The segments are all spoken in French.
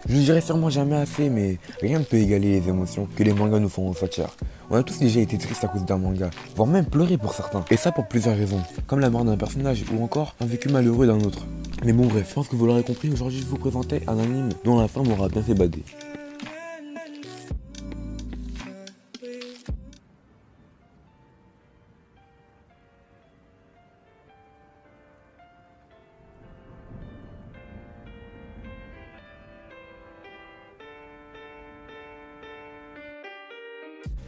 Je ne dirais sûrement jamais assez, mais rien ne peut égaler les émotions que les mangas nous font ressentir. On a tous déjà été tristes à cause d'un manga, voire même pleuré pour certains. Et ça pour plusieurs raisons, comme la mort d'un personnage ou encore un vécu malheureux d'un autre. Mais bon bref, je pense que vous l'aurez compris, aujourd'hui je vais vous présenter un anime dont la fin m'aura bien fait bader.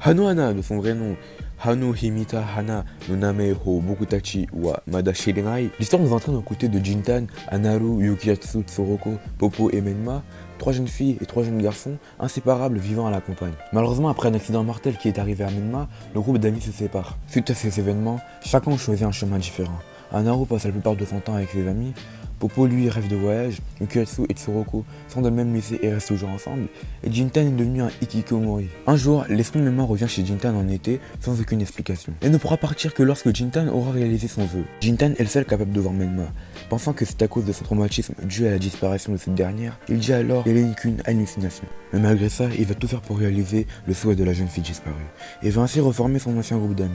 Hanohana de son vrai nom, Hano Himita Hana no Name ho Bokutachi wa Mada Shirenai. L'histoire nous entraîne aux côtés de Jintan, Anaru, Yukiyatsu, Tsuroko, Popo et Menma, trois jeunes filles et trois jeunes garçons inséparables vivant à la campagne. Malheureusement, après un accident mortel qui est arrivé à Menma, le groupe d'amis se sépare. Suite à ces événements, chacun choisit un chemin différent. Anaru passe la plupart de son temps avec ses amis, Popo lui rêve de voyage, Yukiyatsu et Tsuroko sont dans le même lycée et restent toujours ensemble, et Jintan est devenu un Ikikomori. Un jour, l'esprit de Menma revient chez Jintan en été sans aucune explication. Elle ne pourra partir que lorsque Jintan aura réalisé son vœu. Jintan est le seul capable de voir Menma. Pensant que c'est à cause de son traumatisme dû à la disparition de cette dernière, il dit alors qu'elle n'est qu'une hallucination. Mais malgré ça, il va tout faire pour réaliser le souhait de la jeune fille disparue, et va ainsi reformer son ancien groupe d'amis.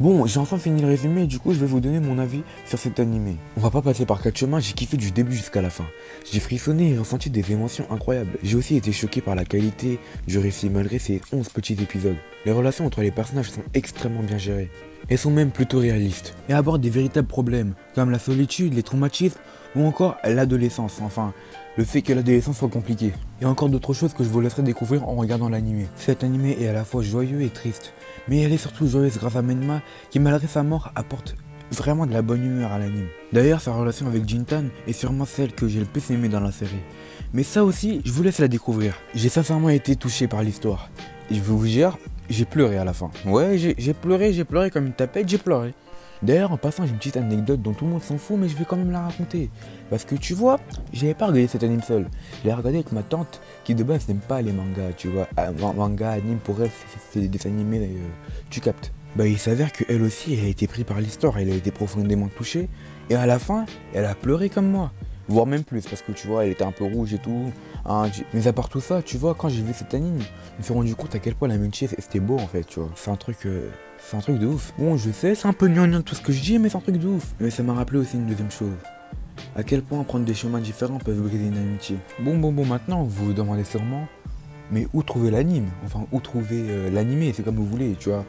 Bon, j'ai enfin fini le résumé et du coup je vais vous donner mon avis sur cet animé. On va pas passer par 4 chemins, j'ai kiffé du début jusqu'à la fin. J'ai frissonné et ressenti des émotions incroyables. J'ai aussi été choqué par la qualité du récit malgré ces 11 petits épisodes. Les relations entre les personnages sont extrêmement bien gérées. Elles sont même plutôt réalistes et abordent des véritables problèmes comme la solitude, les traumatismes ou encore l'adolescence, enfin le fait que l'adolescence soit compliquée. Et encore d'autres choses que je vous laisserai découvrir en regardant l'animé. Cet animé est à la fois joyeux et triste, mais elle est surtout joyeuse grâce à Menma qui malgré sa mort apporte vraiment de la bonne humeur à l'anime. D'ailleurs sa relation avec Jintan est sûrement celle que j'ai le plus aimée dans la série. Mais ça aussi, je vous laisse la découvrir. J'ai sincèrement été touché par l'histoire. Et je vais vous dire, j'ai pleuré à la fin. Ouais, j'ai pleuré comme une tapette, j'ai pleuré. D'ailleurs, en passant, j'ai une petite anecdote dont tout le monde s'en fout, mais je vais quand même la raconter. Parce que tu vois, j'avais pas regardé cet anime seul. Je l'ai regardé avec ma tante, qui de base n'aime pas les mangas, tu vois. Manga, anime, pour elle, c'est des animés, tu captes. Bah, il s'avère qu'elle aussi, elle a été prise par l'histoire, elle a été profondément touchée. Et à la fin, elle a pleuré comme moi. Voire même plus, parce que tu vois, elle était un peu rouge et tout. Hein, mais à part tout ça, tu vois, quand j'ai vu cet anime, je me suis rendu compte à quel point l'amitié c'était beau en fait, tu vois. C'est un truc de ouf. Bon, je sais, c'est un peu gnangnan tout ce que je dis, mais c'est un truc de ouf. Mais ça m'a rappelé aussi une deuxième chose. À quel point prendre des chemins différents peuvent briser une amitié. Bon, maintenant, vous vous demandez sûrement, mais où trouver l'anime? Enfin, où trouver l'animé? C'est comme vous voulez, tu vois.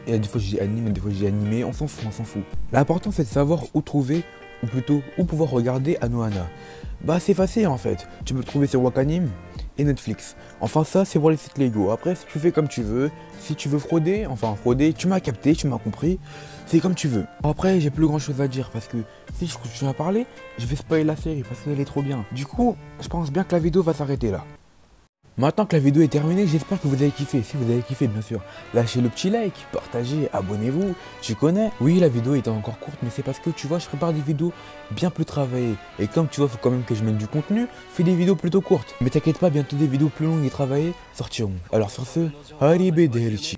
Et des fois je dis anime, des fois je dis animé, on s'en fout. L'important c'est de savoir où trouver, ou plutôt où pouvoir regarder Anohana. Bah c'est facile en fait, tu peux le trouver sur Wakanim et Netflix. Enfin ça c'est pour les sites légaux, après si tu fais comme tu veux, si tu veux frauder, tu m'as capté, tu m'as compris, c'est comme tu veux. Après j'ai plus grand chose à dire parce que si je continue à parler, je vais spoiler la série parce qu'elle est trop bien. Du coup, je pense bien que la vidéo va s'arrêter là. Maintenant que la vidéo est terminée, j'espère que vous avez kiffé. Si vous avez kiffé, bien sûr, lâchez le petit like, partagez, abonnez-vous. Tu connais? Oui, la vidéo était encore courte, mais c'est parce que tu vois, je prépare des vidéos bien plus travaillées. Et comme tu vois, il faut quand même que je mette du contenu, je fais des vidéos plutôt courtes. Mais t'inquiète pas, bientôt des vidéos plus longues et travaillées sortiront. Alors sur ce, arrivederci.